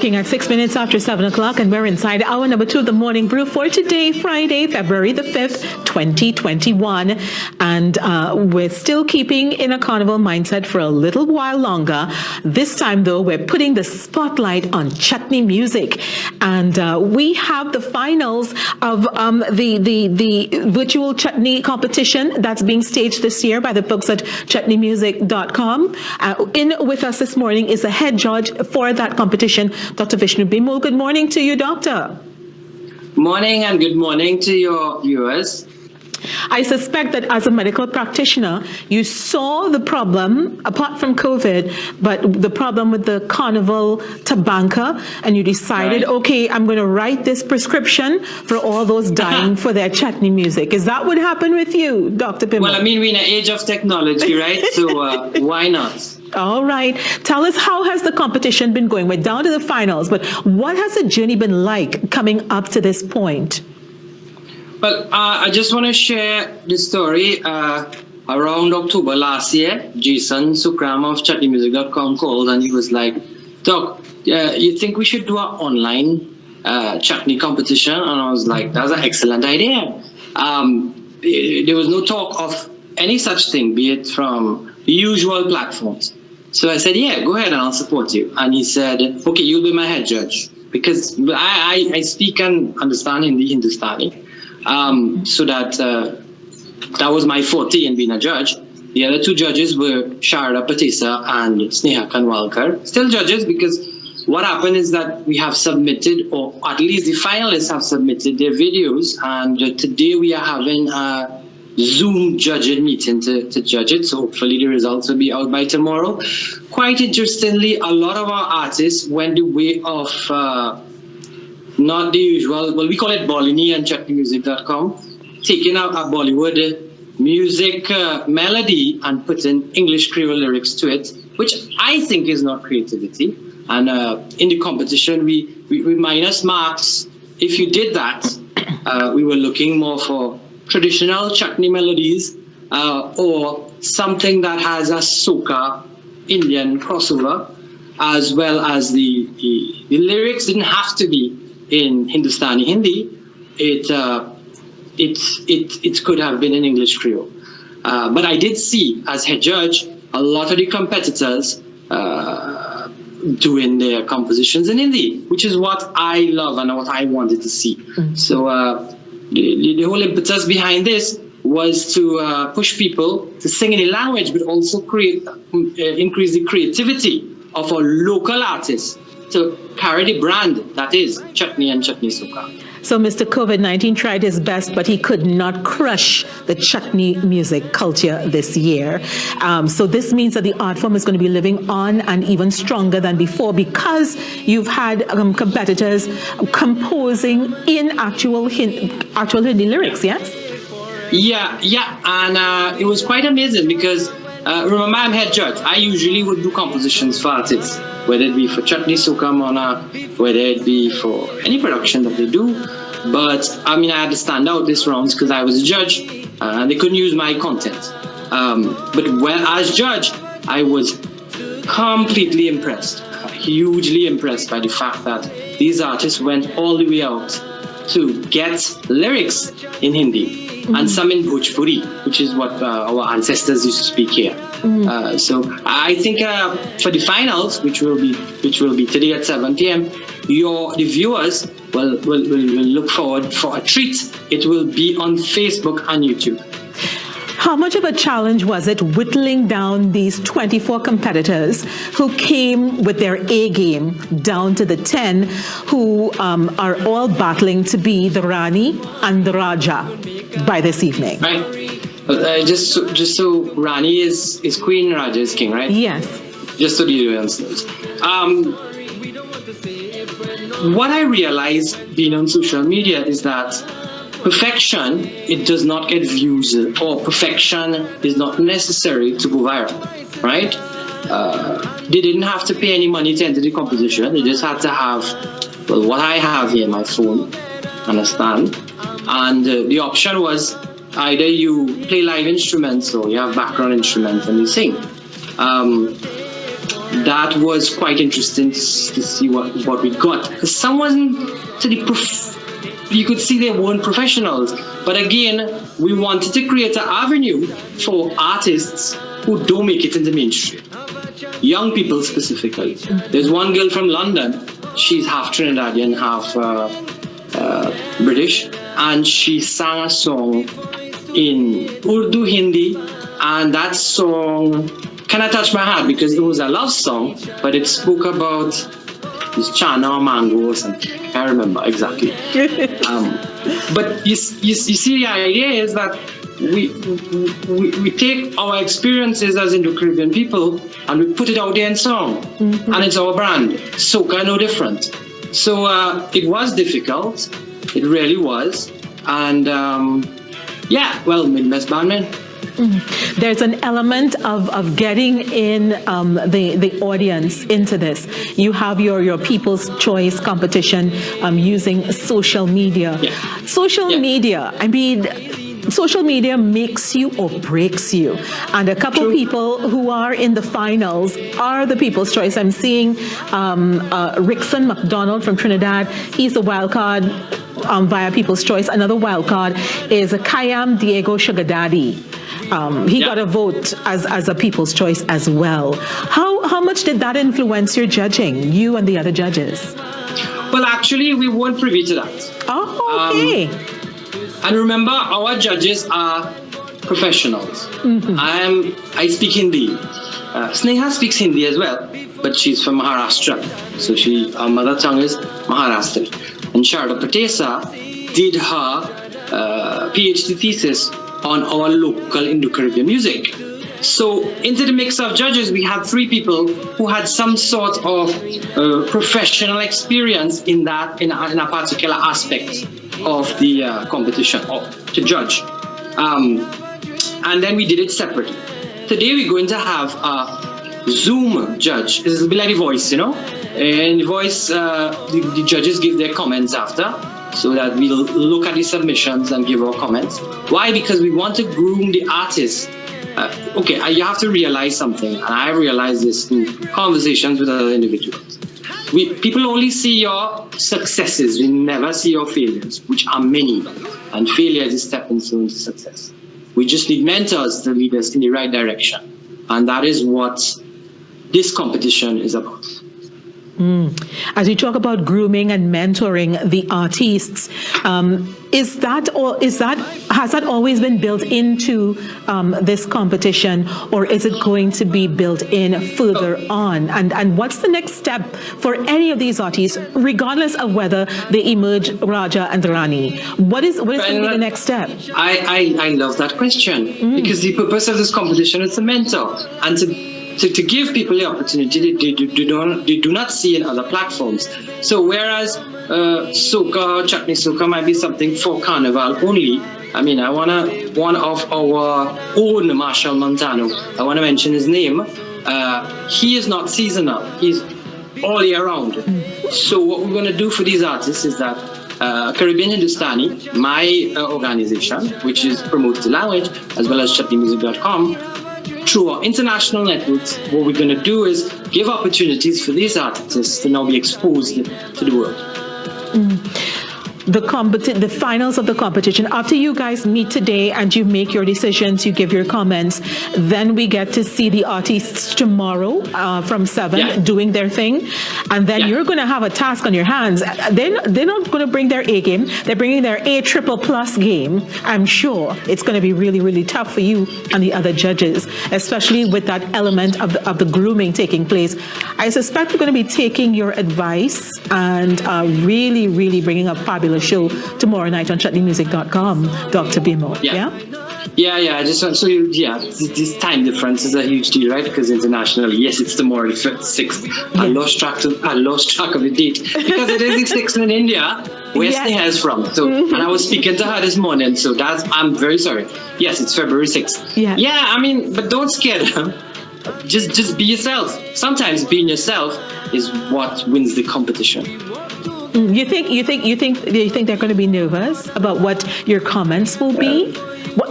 looking at 6 minutes after 7 o'clock, and we're inside hour number 2 of the Morning Brew for today, Friday, February the 5th, 2021. And we're still keeping in a carnival mindset for a little while longer. This time, though, we're putting the spotlight on chutney music. And we have the finals of the virtual chutney competition that's being staged this year by the folks at chutneymusic.com. In with us this morning is the head judge for that competition, Dr. Visham. Good morning to you, Doctor. Morning, and good morning to your viewers. I suspect that as a medical practitioner, you saw the problem, apart from COVID, but the problem with the carnival tabanka, and you decided, right, okay, I'm going to write this prescription for all those dying for their chutney music. Is that what happened with you, Dr. Pimmo? Well, I mean, we're in an age of technology, right? So why not? All right. Tell us, how has the competition been going? We're down to the finals, but what has the journey been like coming up to this point? Well, I just want to share the story. Around October last year, Jason Sukram of chutneymusic.com called, and he was like, Doc, you think we should do an online chutney competition? And I was like, that's an excellent idea. There was no talk of any such thing, be it from the usual platforms. So I said, yeah, go ahead and I'll support you. And he said, okay, you'll be my head judge, because I speak and understand Hindustani. So that was my forte in being a judge. The other two judges were Sharada Patisa and Sneha Kanwalkar. Still judges, because what happened is that we have submitted, or at least the finalists have submitted their videos, and today we are having a Zoom judging meeting to judge it. So hopefully the results will be out by tomorrow. Quite interestingly, a lot of our artists went the way of not the usual, well, we call it Bolini and chutneymusic.com, taking out a Bollywood music melody and putting English Creole lyrics to it, which I think is not creativity. And in the competition, we minus marks. If you did that, we were looking more for traditional chutney melodies or something that has a soca Indian crossover, as well as the lyrics didn't have to be in Hindustani Hindi. It could have been in English Creole. But I did see, as head judge, a lot of the competitors doing their compositions in Hindi, which is what I love and what I wanted to see. Mm-hmm. So the whole impetus behind this was to push people to sing in the language, but also increase the creativity of our local artists to carry the brand that is chutney and chutney soca. So Mr. COVID-19 tried his best, but he could not crush the chutney music culture this year. So this means that the art form is going to be living on and even stronger than before, because you've had competitors composing in actual Hindi lyrics, yes? Yeah, and it was quite amazing because remember, I'm head judge. I usually would do compositions for artists, whether it be for Chutney Soca Mona, whether it be for any production that they do. But I mean, I had to stand out this round because I was a judge and they couldn't use my content. But as judge, I was completely impressed, hugely impressed by the fact that these artists went all the way out to get lyrics in Hindi. Mm-hmm. And some in Bhojpuri, which is what our ancestors used to speak here. Mm-hmm. So I think for the finals, which will be today at 7 p.m., the viewers will look forward for a treat. It will be on Facebook and YouTube. How much of a challenge was it whittling down these 24 competitors who came with their A game down to the 10 who are all battling to be the Rani and the Raja by this evening? Right. Just so Rani is queen, Raja is king, right? Yes. Just so the answers. What I realized being on social media is that perfection, it does not get views, or perfection is not necessary to go viral, right? They didn't have to pay any money to enter the competition. They just had to have, well, what I have here, my phone and a stand. And the option was either you play live instruments or you have background instruments and you sing. that was quite interesting to see what we got. Because some wasn't to the you could see they weren't professionals. But again, we wanted to create an avenue for artists who don't make it in the mainstream. Young people specifically. There's one girl from London. She's half Trinidadian, half British. And she sang a song in Urdu, Hindi. And that song kind of touched my heart because it was a love song, but it spoke about this chana or mango or something. I can't remember exactly. But you see, the idea is that we take our experiences as Indo-Caribbean people and we put it out there in song. Mm-hmm. And it's our brand. Soca no different. So it was difficult. It really was. And Midwest Bandman. There's an element of getting in the audience into this. You have your People's Choice competition using social media. Yeah. Social media, I mean, social media makes you or breaks you. And a couple people who are in the finals are the People's Choice. I'm seeing Rickson McDonald from Trinidad. He's the wild card via People's Choice. Another wild card is Kayam Diego Sugar Daddy. He got a vote as a People's Choice as well. How much did that influence your judging, you and the other judges? Well, actually, we weren't privy to that. Oh, okay. And remember, our judges are professionals. Mm-hmm. I speak Hindi. Sneha speaks Hindi as well, but she's from Maharashtra. So her mother tongue is Maharashtrian. And Sharda Patesa did her PhD thesis on our local Indo-Caribbean music. So into the mix of judges, we had 3 people who had some sort of professional experience in a particular aspect of the competition to judge. And then we did it separately. Today we're going to have a Zoom judge. This will be like The Voice, you know? And The Voice, the judges give their comments after, so that we'll look at the submissions and give our comments. Why? Because we want to groom the artists. You have to realize something, and I realized this in conversations with other individuals. People only see your successes, we never see your failures, which are many, and failure is a stepping stone to success. We just need mentors to lead us in the right direction, and that is what this competition is about. As you talk about grooming and mentoring the artists, has that always been built into this competition, or is it going to be built in further on? And what's the next step for any of these artists, regardless of whether they emerge Raja and Rani? What is going to be the next step? I love that question because the purpose of this competition is to mentor and to give people the opportunity they do not see in other platforms. So whereas soca, Chutney soca might be something for Carnival only, I mean, one of our own Marshall Montano, I want to mention his name, he is not seasonal, he's all year round. So what we're going to do for these artists is that Caribbean Hindustani, my organization, which is promotes the language, as well as chutneymusic.com, through our international networks, what we're going to do is give opportunities for these artists to now be exposed to the world. The finals of the competition, after you guys meet today and you make your decisions, you give your comments, then we get to see the artists tomorrow from 7 doing their thing. And then you're going to have a task on your hands. They're not going to bring their A game. They're bringing their A triple plus game. I'm sure it's going to be really, really tough for you and the other judges, especially with that element of the grooming taking place. I suspect we're going to be taking your advice and really, really bringing a fabulous show tomorrow night on chutneymusic.com, Dr. Bimo. I just want this time difference is a huge deal, right? Because internationally, yes, it's tomorrow, the 6th. I lost track of the date because it is the 6th in India, where Sneha is from. So, and I was speaking to her this morning, so I'm very sorry. Yes, it's February 6th. I mean, but don't scare them. Just be yourself. Sometimes being yourself is what wins the competition. You think they're going to be nervous about what your comments will be?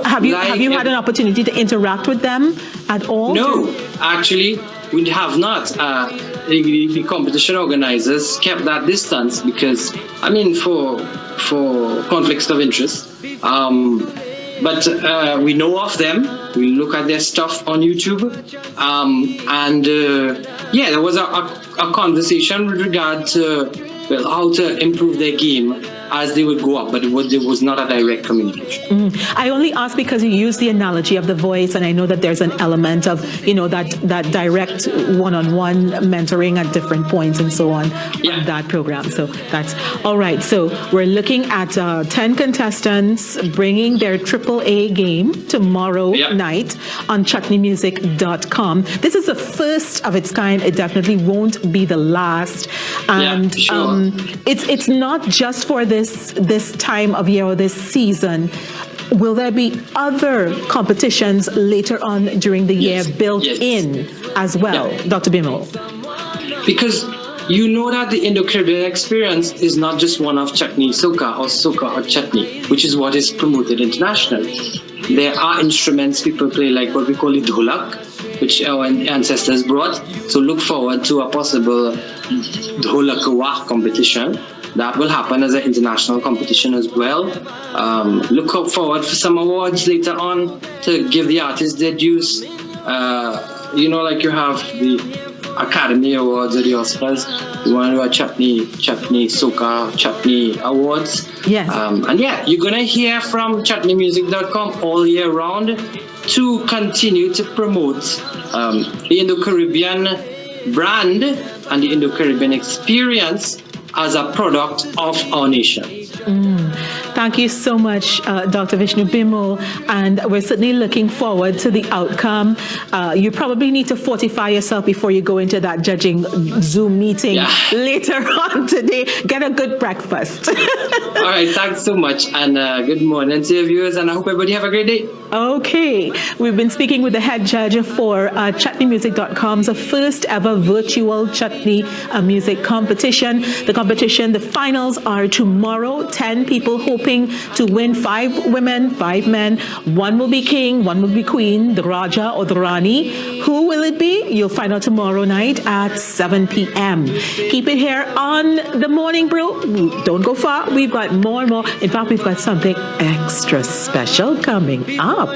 Have you had an opportunity to interact with them at all? No, actually, we have not. The competition organizers kept that distance because, I mean, for conflicts of interest. But we know of them. We look at their stuff on YouTube. There was a conversation with regard to how to improve their game as they would go up, but it was not a direct communication. I only ask because you use the analogy of the voice, and I know that there's an element of, that direct one-on-one mentoring at different points and so on that program. So that's all right. So we're looking at 10 contestants bringing their AAA game tomorrow night on chutneymusic.com. This is the first of its kind. It definitely won't be the last. And it's not just for this time of year or this season. Will there be other competitions later on during the year built in as well, Dr. Bimmel? Because you know that the Indo-Caribbean experience is not just one of chutney soca or chutney, which is what is promoted internationally. There are instruments people play, like what we call it dholak, which our ancestors brought. So look forward to a possible dholak competition. That will happen as an international competition as well. Look forward for some awards later on to give the artists their dues. Like you have the Academy Awards or the Oscars. You want to do a chutney soca, chutney awards. Yes. You're going to hear from chutneymusic.com all year round to continue to promote the Indo-Caribbean brand and the Indo-Caribbean experience as a product of our nation. Thank you so much, Dr. Vishnu Bimmel, and we're certainly looking forward to the outcome. You probably need to fortify yourself before you go into that judging Zoom meeting later on today. Get a good breakfast. All right, thanks so much, and good morning to your viewers, and I hope everybody have a great day. Okay, we've been speaking with the head judge for chutneymusic.com's first ever virtual chutney music competition. The finals are tomorrow. 10 people hoping to win 5 women, 5 men. One will be king, one will be queen, the Raja or the Rani. Who will it be? You'll find out tomorrow night at 7 p.m. Keep it here on The Morning Brew. Don't go far. We've got more and more. In fact, we've got something extra special coming up.